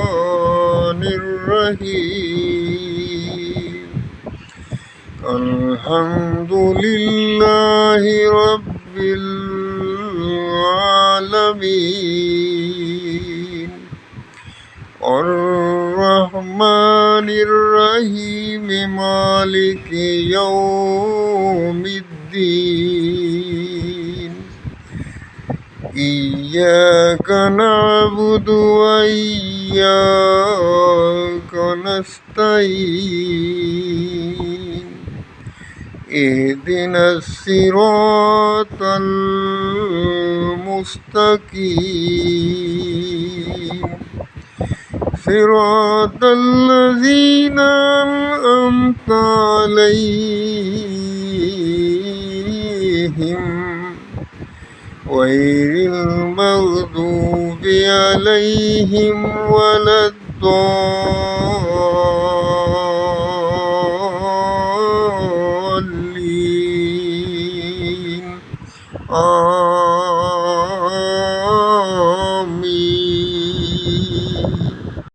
الرحمن الرحيم الحمد لله رب العالمين الرحمن الرحيم مالك يوم الدين إياك نعبد وإياك نستعين اهدنا الصراط المستقيم صراط الذين أنعمت عليهم غير المغضوب عليهم ولا الضالين